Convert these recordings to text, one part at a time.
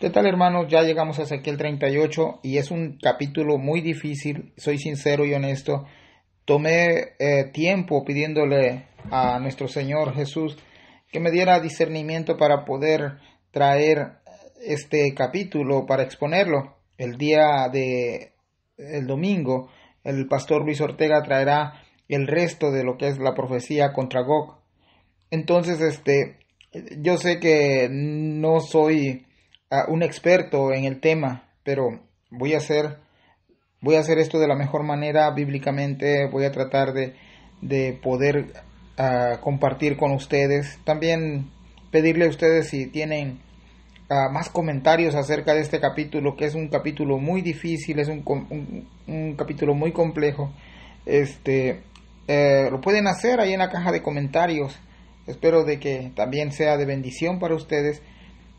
¿Qué tal, hermanos? Ya llegamos a Ezequiel 38 y es un capítulo muy difícil, soy sincero y honesto. Tomé tiempo pidiéndole a nuestro Señor Jesús que me diera discernimiento para poder traer este capítulo, para exponerlo. El domingo, el pastor Luis Ortega traerá el resto de lo que es la profecía contra Gog. Entonces, yo sé que no soy un experto en el tema, pero voy a hacer esto de la mejor manera bíblicamente. Voy a tratar de poder compartir con ustedes. También pedirle a ustedes si tienen más comentarios acerca de este capítulo, que es un capítulo muy difícil, es un capítulo muy complejo. Lo pueden hacer ahí en la caja de comentarios. Espero de que también sea de bendición para ustedes.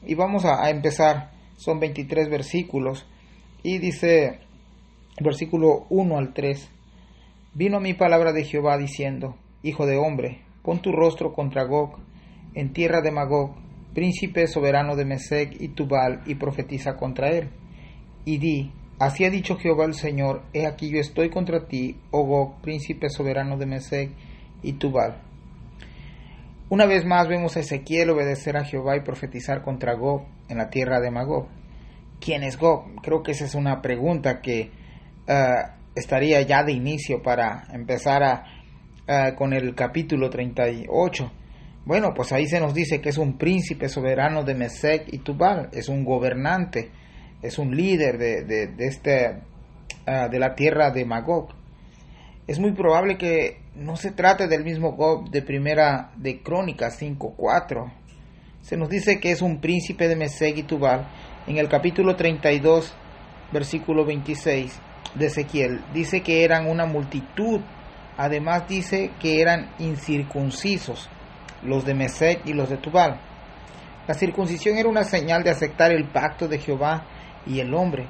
Y vamos a empezar. Son 23 versículos. Y dice, versículo 1 al 3. Vino a mí palabra de Jehová diciendo: Hijo de hombre, pon tu rostro contra Gog, en tierra de Magog, príncipe soberano de Mesec y Tubal, y profetiza contra él. Y di: Así ha dicho Jehová el Señor: He aquí yo estoy contra ti, oh Gog, príncipe soberano de Mesec y Tubal. Una vez más vemos a Ezequiel obedecer a Jehová y profetizar contra Gog en la tierra de Magog. ¿Quién es Gog? Creo que esa es una pregunta que estaría ya de inicio para empezar con el capítulo 38. Bueno, pues ahí se nos dice que es un príncipe soberano de Mesec y Tubal, es un gobernante, es un líder de la tierra de Magog. Es muy probable que no se trate del mismo Gog de Primera de Crónicas 5:4. Se nos dice que es un príncipe de Mesec y Tubal. En el capítulo 32, versículo 26 de Ezequiel, dice que eran una multitud. Además dice que eran incircuncisos, los de Mesec y los de Tubal. La circuncisión era una señal de aceptar el pacto de Jehová y el hombre.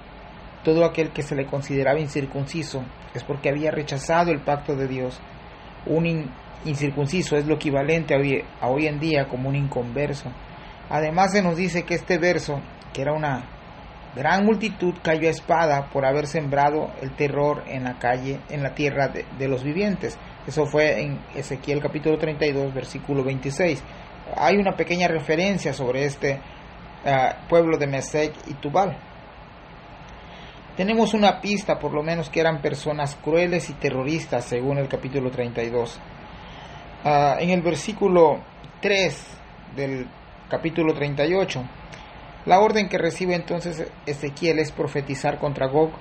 Todo aquel que se le consideraba incircunciso es porque había rechazado el pacto de Dios. Un incircunciso es lo equivalente a hoy en día como un inconverso. Además se nos dice que este verso, que era una gran multitud, cayó a espada por haber sembrado el terror en la tierra de los vivientes. Eso fue en Ezequiel capítulo 32, versículo 26. Hay una pequeña referencia sobre este pueblo de Mesec y Tubal. Tenemos una pista, por lo menos, que eran personas crueles y terroristas, según el capítulo 32. En el versículo 3 del capítulo 38, la orden que recibe entonces Ezequiel es profetizar contra Gog.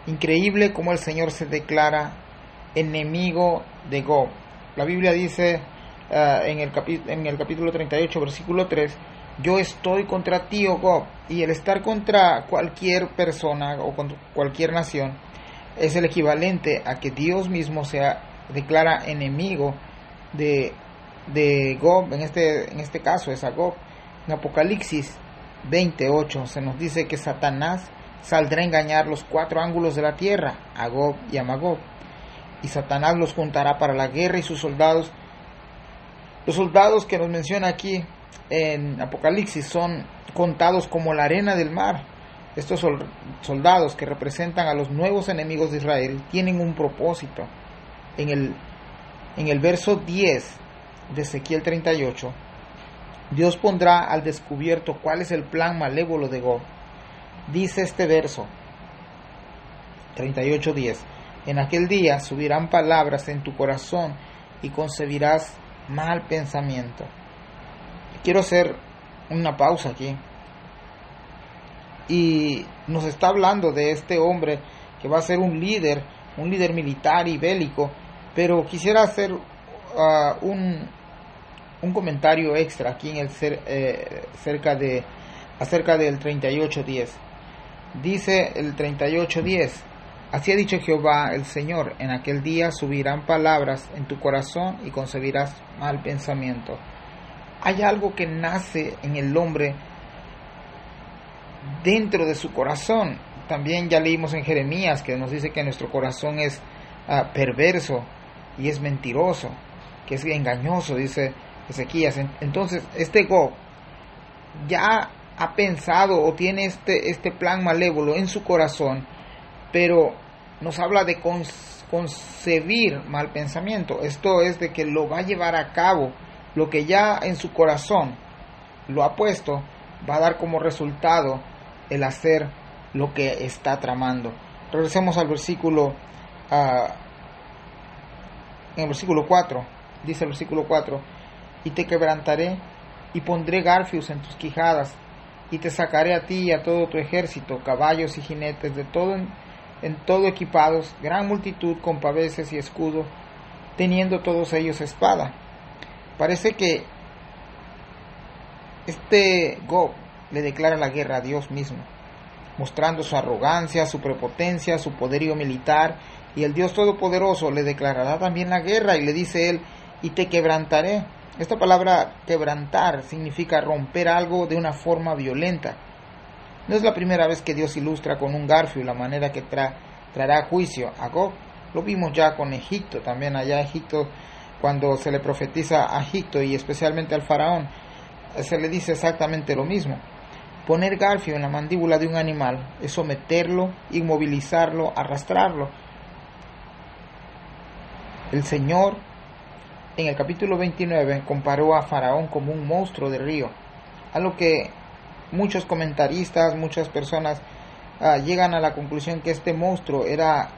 Increíble cómo el Señor se declara enemigo de Gog. La Biblia dice en el capítulo 38, versículo 3, yo estoy contra ti, oh Gog. Y el estar contra cualquier persona o contra cualquier nación es el equivalente a que Dios mismo se declara enemigo de Gog. En este caso es a Gog. En Apocalipsis 28 se nos dice que Satanás saldrá a engañar los 4 ángulos de la tierra, a Gog y a Magog, y Satanás los juntará para la guerra, y sus soldados, los soldados que nos menciona aquí en Apocalipsis, son contados como la arena del mar. Estos soldados, que representan a los nuevos enemigos de Israel, tienen un propósito. En el verso 10 de Ezequiel 38, Dios pondrá al descubierto cuál es el plan malévolo de Gog. Dice este verso 38:10: En aquel día subirán palabras en tu corazón y concebirás mal pensamiento. Quiero hacer una pausa aquí. Y nos está hablando de este hombre que va a ser un líder militar y bélico. Pero quisiera hacer un comentario extra aquí en acerca del 38:10. Dice el 38:10: Así ha dicho Jehová el Señor: En aquel día subirán palabras en tu corazón y concebirás mal pensamiento. Hay algo que nace en el hombre dentro de su corazón. También ya leímos en Jeremías que nos dice que nuestro corazón es perverso y es mentiroso, que es engañoso, dice Ezequías. Entonces este Gog ya ha pensado o tiene este plan malévolo en su corazón, pero nos habla de concebir mal pensamiento. Esto es de que lo va a llevar a cabo, lo que ya en su corazón lo ha puesto, va a dar como resultado el hacer lo que está tramando. Regresemos al versículo, en el versículo 4, dice el versículo 4, y te quebrantaré y pondré garfios en tus quijadas, y te sacaré a ti y a todo tu ejército, caballos y jinetes, de todo en todo equipados, gran multitud con paveses y escudo, teniendo todos ellos espada. Parece que Gob le declara la guerra a Dios mismo, mostrando su arrogancia, su prepotencia, su poderío militar, y el Dios Todopoderoso le declarará también la guerra, y le dice él, y te quebrantaré. Esta palabra quebrantar significa romper algo de una forma violenta. No es la primera vez que Dios ilustra con un garfio la manera que traerá juicio a Gob. Lo vimos ya con Egipto, también allá Egipto, cuando se le profetiza a Egipto y especialmente al faraón, se le dice exactamente lo mismo. Poner garfio en la mandíbula de un animal es someterlo, inmovilizarlo, arrastrarlo. El Señor en el capítulo 29 comparó a Faraón como un monstruo de río, a lo que muchos comentaristas, muchas personas llegan a la conclusión que este monstruo era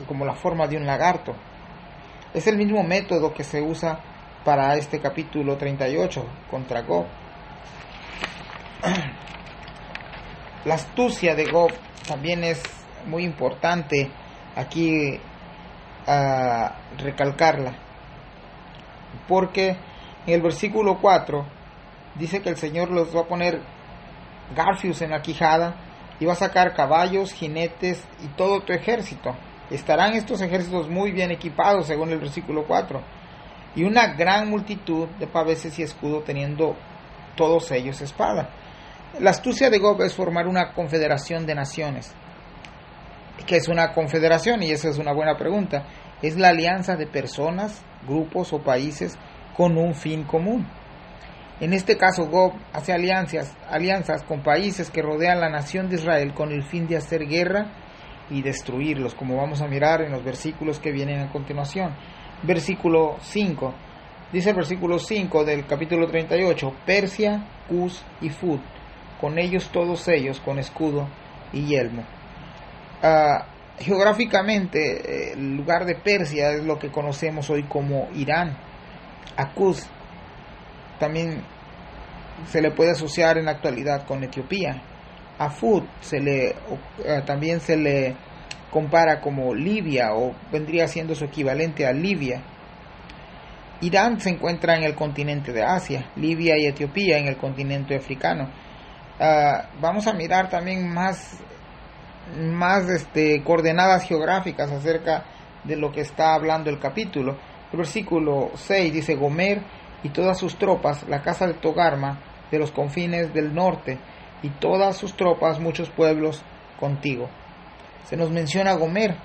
como la forma de un lagarto. Es el mismo método que se usa para este capítulo 38 contra Gob. La astucia de Gob también es muy importante aquí recalcarla, porque en el versículo 4 dice que el Señor los va a poner garfios en la quijada y va a sacar caballos, jinetes y todo tu ejército. Estarán estos ejércitos muy bien equipados, según el versículo 4, y una gran multitud de paveses y escudo, teniendo todos ellos espada. La astucia de Gob es formar una confederación de naciones. ¿Qué es una confederación? Y esa es una buena pregunta. Es la alianza de personas, grupos o países con un fin común. En este caso, Gob hace alianzas con países que rodean la nación de Israel con el fin de hacer guerra y destruirlos, como vamos a mirar en los versículos que vienen a continuación. Versículo 5. Dice el versículo 5 del capítulo 38, Persia, Cus y Fud, con ellos todos ellos con escudo y yelmo. Geográficamente, el lugar de Persia es lo que conocemos hoy como Irán. A Cus también se le puede asociar en la actualidad con Etiopía. A Fud también se le compara como Libia, o vendría siendo su equivalente a Libia. Irán se encuentra en el continente de Asia, Libia y Etiopía en el continente africano. Vamos a mirar también más coordenadas geográficas acerca de lo que está hablando el capítulo. El versículo 6 dice: Gomer y todas sus tropas, la casa de Togarma, de los confines del norte, y todas sus tropas, muchos pueblos contigo. Se nos menciona Gomer,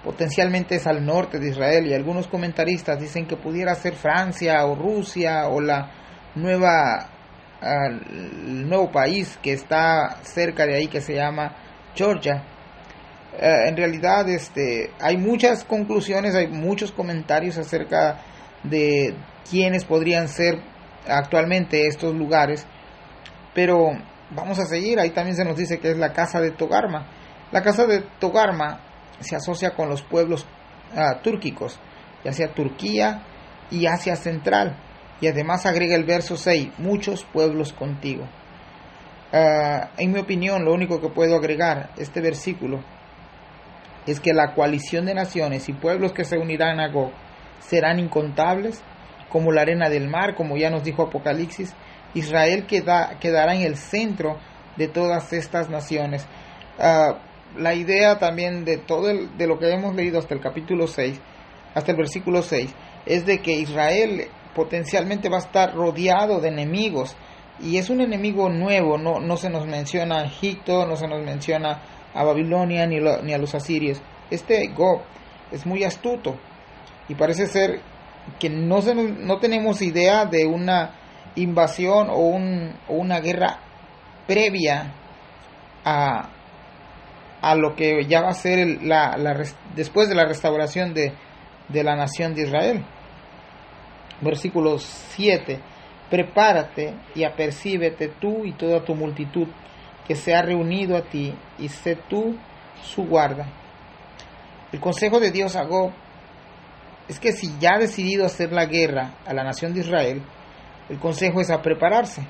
potencialmente es al norte de Israel, y algunos comentaristas dicen que pudiera ser Francia o Rusia o el nuevo país que está cerca de ahí, que se llama Georgia. En realidad hay muchas conclusiones, hay muchos comentarios acerca de quiénes podrían ser actualmente estos lugares, pero vamos a seguir. Ahí también se nos dice que es la casa de Togarma. La casa de Togarma se asocia con los pueblos túrquicos, ya sea Turquía y Asia Central, y además agrega el verso 6, muchos pueblos contigo. En mi opinión, lo único que puedo agregar este versículo es que la coalición de naciones y pueblos que se unirán a Gog serán incontables, como la arena del mar, como ya nos dijo Apocalipsis. Israel quedará en el centro de todas estas naciones. La idea también de de lo que hemos leído hasta el capítulo 6, hasta el versículo 6, es de que Israel potencialmente va a estar rodeado de enemigos, y es un enemigo nuevo. No se nos menciona a Egipto, no se nos menciona a Babilonia ni a los asirios. Gog es muy astuto, y parece ser que no tenemos idea de una invasión o una guerra previa a lo que ya va a ser después de la restauración de la nación de Israel. Versículo 7. Prepárate y apercíbete tú y toda tu multitud que se ha reunido a ti, y sé tú su guarda. El consejo de Dios a Gob es que si ya ha decidido hacer la guerra a la nación de Israel, el consejo es a prepararse.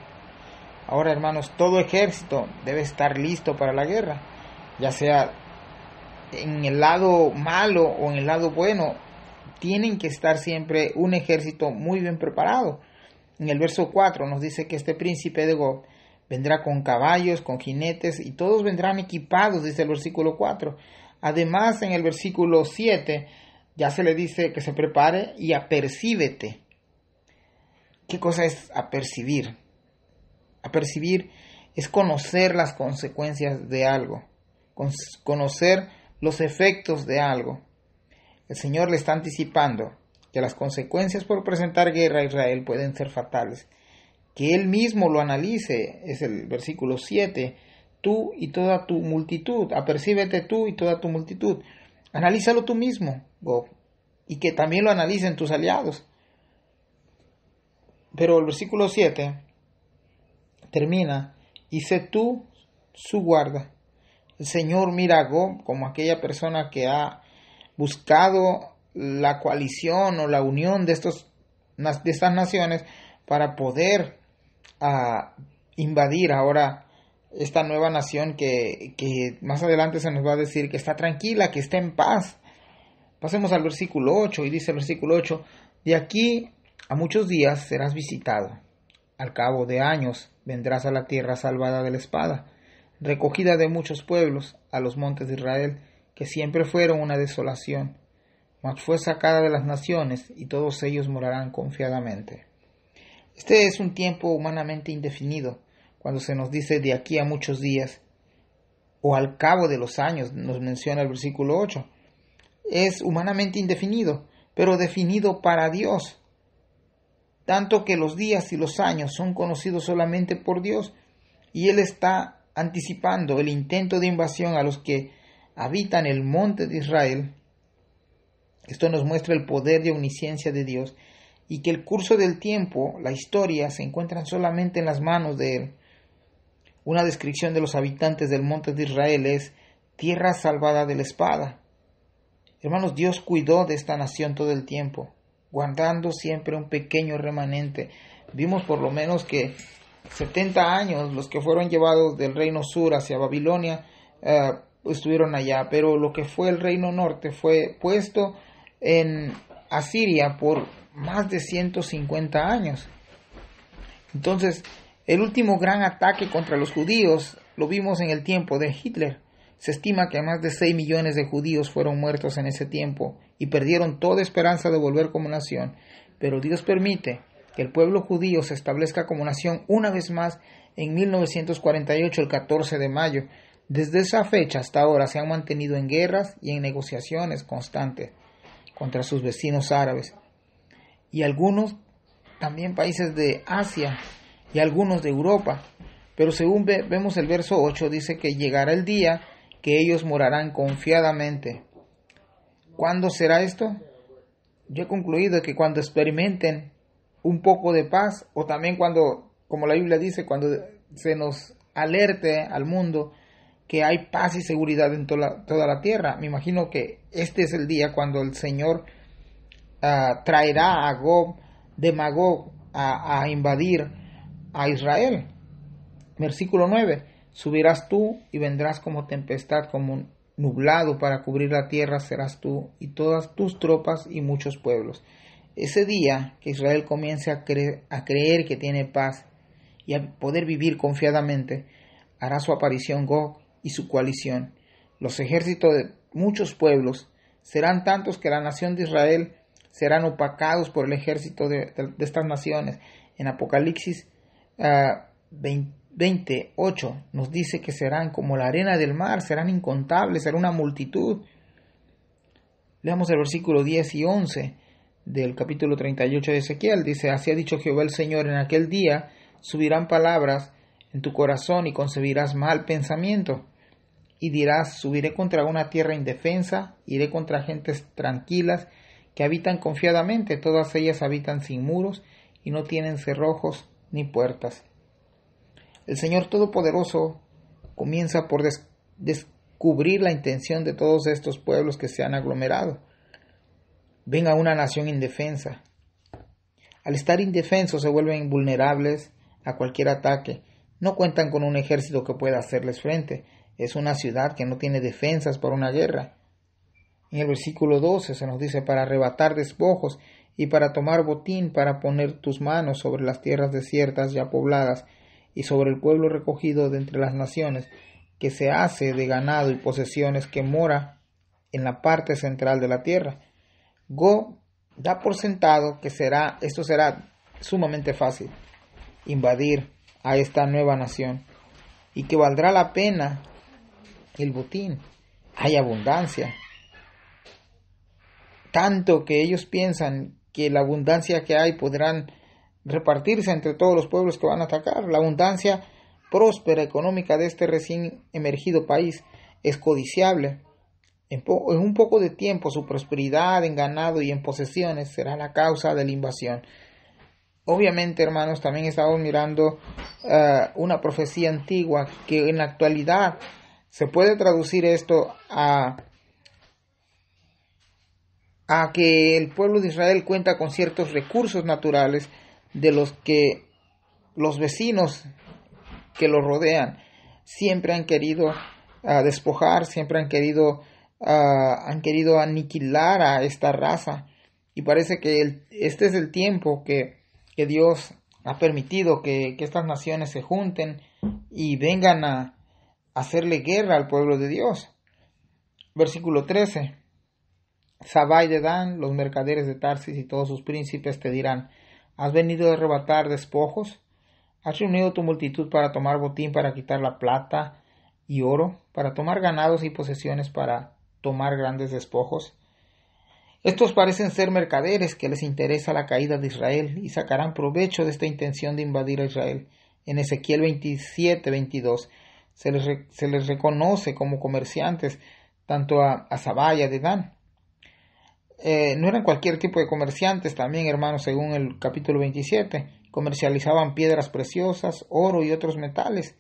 Ahora, hermanos, todo ejército debe estar listo para la guerra, ya sea en el lado malo o en el lado bueno. Tienen que estar siempre un ejército muy bien preparado. En el verso 4 nos dice que este príncipe de Gob vendrá con caballos, con jinetes, y todos vendrán equipados, dice el versículo 4. Además, en el versículo 7 ya se le dice que se prepare y apercíbete. ¿Qué cosa es apercibir? Apercibir es conocer las consecuencias de algo, conocer los efectos de algo. El Señor le está anticipando que las consecuencias por presentar guerra a Israel pueden ser fatales. Que Él mismo lo analice, es el versículo 7. Tú y toda tu multitud, apercíbete tú y toda tu multitud. Analízalo tú mismo, Gob, y que también lo analicen tus aliados. Pero el versículo 7 termina, y sé tú su guarda. El Señor mira a Gob como aquella persona que ha buscado la coalición o la unión de estas naciones para poder invadir ahora esta nueva nación que más adelante se nos va a decir que está tranquila, que está en paz. Pasemos al versículo 8, y dice el versículo 8, de aquí a muchos días serás visitado. Al cabo de años vendrás a la tierra salvada de la espada, recogida de muchos pueblos, a los montes de Israel, que siempre fueron una desolación, mas fue sacada de las naciones, y todos ellos morarán confiadamente. Este es un tiempo humanamente indefinido, cuando se nos dice de aquí a muchos días, o al cabo de los años, nos menciona el versículo 8. Es humanamente indefinido, pero definido para Dios, tanto que los días y los años son conocidos solamente por Dios, y Él está anticipando el intento de invasión a los que habitan el monte de Israel. Esto nos muestra el poder de omnisciencia de Dios, y que el curso del tiempo, la historia, se encuentran solamente en las manos de Él. Una descripción de los habitantes del monte de Israel es tierra salvada de la espada. Hermanos, Dios cuidó de esta nación todo el tiempo, guardando siempre un pequeño remanente. Vimos por lo menos que 70 años los que fueron llevados del reino sur hacia Babilonia estuvieron allá, pero lo que fue el reino norte fue puesto en Asiria por más de 150 años. Entonces, el último gran ataque contra los judíos lo vimos en el tiempo de Hitler. Se estima que más de 6 millones de judíos fueron muertos en ese tiempo y perdieron toda esperanza de volver como nación. Pero Dios permite que el pueblo judío se establezca como nación una vez más en 1948, el 14 de mayo. Desde esa fecha hasta ahora se han mantenido en guerras y en negociaciones constantes contra sus vecinos árabes, y algunos también países de Asia y algunos de Europa. Pero según vemos el verso 8, dice que llegará el día que ellos morarán confiadamente. ¿Cuándo será esto? Yo he concluido que cuando experimenten un poco de paz, o también cuando, como la Biblia dice, cuando se nos alerte al mundo que hay paz y seguridad en toda la tierra. Me imagino que este es el día cuando el Señor traerá a Gob de Magog a invadir a Israel. Versículo 9. Subirás tú y vendrás como tempestad, como nublado para cubrir la tierra serás tú y todas tus tropas y muchos pueblos. Ese día que Israel comience a creer que tiene paz y a poder vivir confiadamente, hará su aparición Gog y su coalición. Los ejércitos de muchos pueblos serán tantos que la nación de Israel serán opacados por el ejército de estas naciones. En Apocalipsis 28 nos dice que serán como la arena del mar, serán incontables, será una multitud. Leamos el versículo 10 y 11 del capítulo 38 de Ezequiel. Dice: así ha dicho Jehová el Señor, en aquel día subirán palabras en tu corazón y concebirás mal pensamiento. Y dirás, subiré contra una tierra indefensa, iré contra gentes tranquilas que habitan confiadamente, todas ellas habitan sin muros y no tienen cerrojos ni puertas. El Señor Todopoderoso comienza por descubrir la intención de todos estos pueblos que se han aglomerado. Ven a una nación indefensa. Al estar indefensos se vuelven vulnerables a cualquier ataque. No cuentan con un ejército que pueda hacerles frente. Es una ciudad que no tiene defensas para una guerra. En el versículo 12 se nos dice, para arrebatar despojos y para tomar botín, para poner tus manos sobre las tierras desiertas ya pobladas y sobre el pueblo recogido de entre las naciones, que se hace de ganado y posesiones, que mora en la parte central de la tierra. Go da por sentado que esto será sumamente fácil, invadir a esta nueva nación, y que valdrá la pena el botín. Hay abundancia, tanto que ellos piensan que la abundancia que hay podrán repartirse entre todos los pueblos que van a atacar. La abundancia próspera económica de este recién emergido país es codiciable. En un poco de tiempo su prosperidad en ganado y en posesiones será la causa de la invasión. Obviamente, hermanos, también estamos mirando una profecía antigua que en la actualidad se puede traducir esto a que el pueblo de Israel cuenta con ciertos recursos naturales de los que los vecinos que lo rodean siempre han querido despojar, siempre han querido aniquilar a esta raza. Y parece que este es el tiempo que Dios ha permitido que estas naciones se junten y vengan a hacerle guerra al pueblo de Dios. Versículo 13. Sabai de Dan, los mercaderes de Tarsis y todos sus príncipes te dirán, ¿has venido a arrebatar despojos? ¿Has reunido tu multitud para tomar botín, para quitar la plata y oro, para tomar ganados y posesiones, para tomar grandes despojos? Estos parecen ser mercaderes que les interesa la caída de Israel y sacarán provecho de esta intención de invadir a Israel. En Ezequiel 27-22 se les reconoce como comerciantes tanto a Sabai y a Dedán. No eran cualquier tipo de comerciantes también, hermanos, según el capítulo 27. Comercializaban piedras preciosas, oro y otros metales.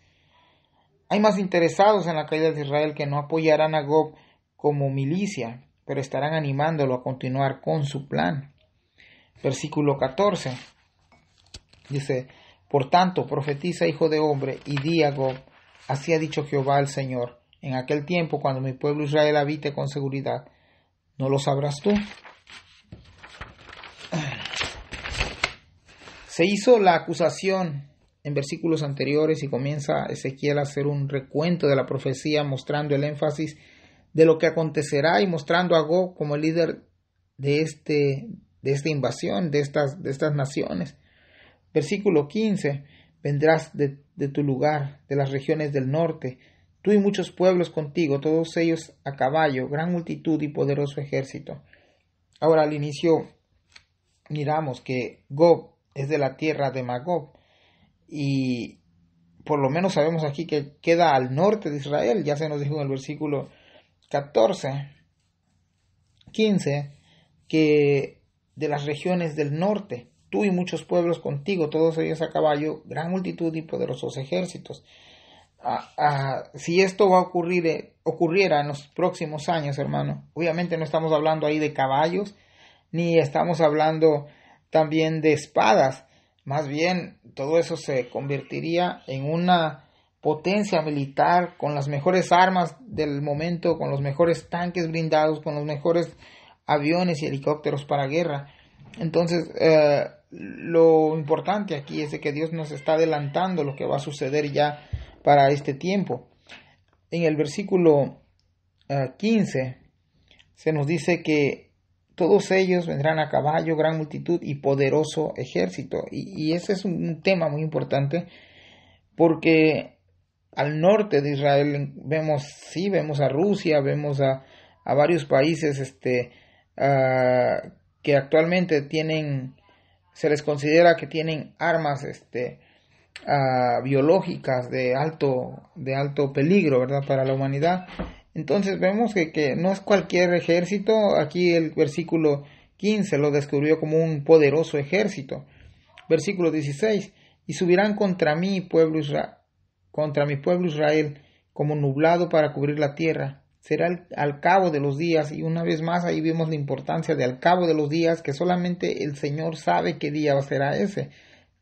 Hay más interesados en la caída de Israel que no apoyarán a Gog como milicia, pero estarán animándolo a continuar con su plan. Versículo 14 dice, por tanto, profetiza, hijo de hombre, y di a Gog, así ha dicho Jehová el Señor, en aquel tiempo cuando mi pueblo Israel habite con seguridad, ¿no lo sabrás tú? Se hizo la acusación en versículos anteriores y comienza Ezequiel a hacer un recuento de la profecía, mostrando el énfasis de lo que acontecerá y mostrando a Gog como el líder de esta invasión, de estas naciones. Versículo 15, vendrás de tu lugar, de las regiones del norte, tú y muchos pueblos contigo, todos ellos a caballo, gran multitud y poderoso ejército. Ahora al inicio miramos que Gog es de la tierra de Magog y por lo menos sabemos aquí que queda al norte de Israel, ya se nos dijo en el versículo 15, que de las regiones del norte, tú y muchos pueblos contigo, todos ellos a caballo, gran multitud y poderosos ejércitos. Si esto va a ocurriera en los próximos años, hermano, obviamente no estamos hablando ahí de caballos, ni estamos hablando también de espadas, más bien todo eso se convertiría en una potencia militar con las mejores armas del momento, con los mejores tanques blindados, con los mejores aviones y helicópteros para guerra. Entonces, lo importante aquí es de que Dios nos está adelantando lo que va a suceder ya para este tiempo. En el versículo 15 se nos dice que todos ellos vendrán a caballo, gran multitud y poderoso ejército. Y ese es un tema muy importante porque al norte de Israel vemos a Rusia, vemos a varios países que actualmente se les considera que tienen armas biológicas de alto peligro, ¿verdad?, para la humanidad. Entonces vemos que no es cualquier ejército. Aquí el versículo 15 lo describió como un poderoso ejército. Versículo 16: y subirán contra mi pueblo Israel como nublado para cubrir la tierra. Será al cabo de los días. Y una vez más ahí vemos la importancia de al cabo de los días, que solamente el Señor sabe qué día será ese.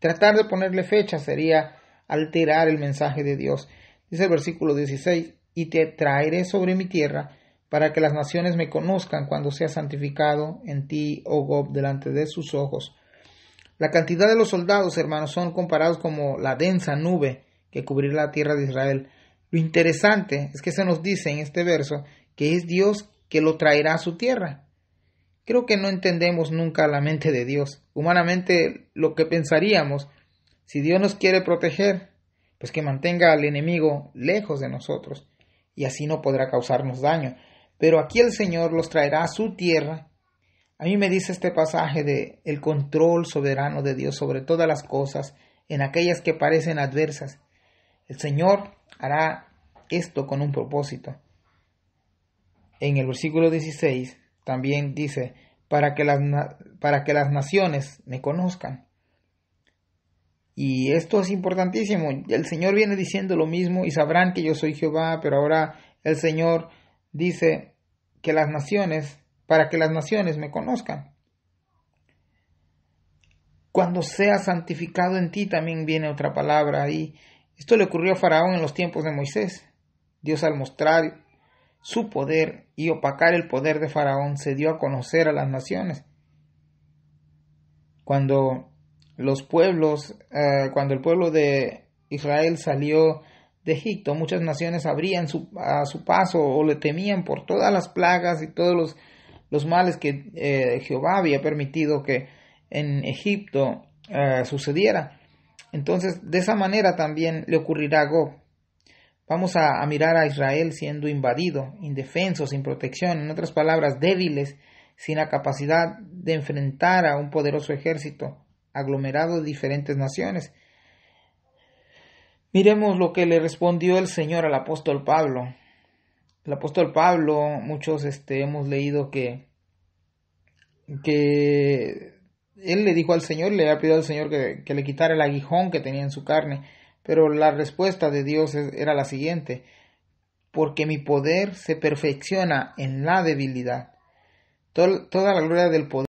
Tratar de ponerle fecha sería alterar el mensaje de Dios. Dice el versículo 16: y te traeré sobre mi tierra para que las naciones me conozcan cuando sea santificado en ti, oh Gob, delante de sus ojos. La cantidad de los soldados, hermanos, son comparados como la densa nube que cubrirá la tierra de Israel. Lo interesante es que se nos dice en este verso que es Dios que lo traerá a su tierra. Creo que no entendemos nunca la mente de Dios. Humanamente, lo que pensaríamos, si Dios nos quiere proteger, pues que mantenga al enemigo lejos de nosotros, y así no podrá causarnos daño. Pero aquí el Señor los traerá a su tierra. A mí me dice este pasaje de el control soberano de Dios sobre todas las cosas, en aquellas que parecen adversas. El Señor hará esto con un propósito. En el versículo 16 también dice, para que las naciones me conozcan. Y esto es importantísimo. El Señor viene diciendo lo mismo, y sabrán que yo soy Jehová, pero ahora el Señor dice que las naciones, para que las naciones me conozcan. Cuando sea santificado en ti, también viene otra palabra ahí. Esto le ocurrió a Faraón en los tiempos de Moisés. Dios, al mostrar su poder y opacar el poder de Faraón, se dio a conocer a las naciones. Cuando el pueblo de Israel salió de Egipto, muchas naciones abrían a su paso o le temían por todas las plagas y todos los males que Jehová había permitido que en Egipto sucediera. Entonces, de esa manera también le ocurrirá a Gob. Vamos a mirar a Israel siendo invadido, indefenso, sin protección, en otras palabras, débiles, sin la capacidad de enfrentar a un poderoso ejército aglomerado de diferentes naciones. Miremos lo que le respondió el Señor al apóstol Pablo. El apóstol Pablo, muchos hemos leído que él le dijo al Señor, le había pedido al Señor que le quitara el aguijón que tenía en su carne, pero la respuesta de Dios era la siguiente: porque mi poder se perfecciona en la debilidad. Toda la gloria del poder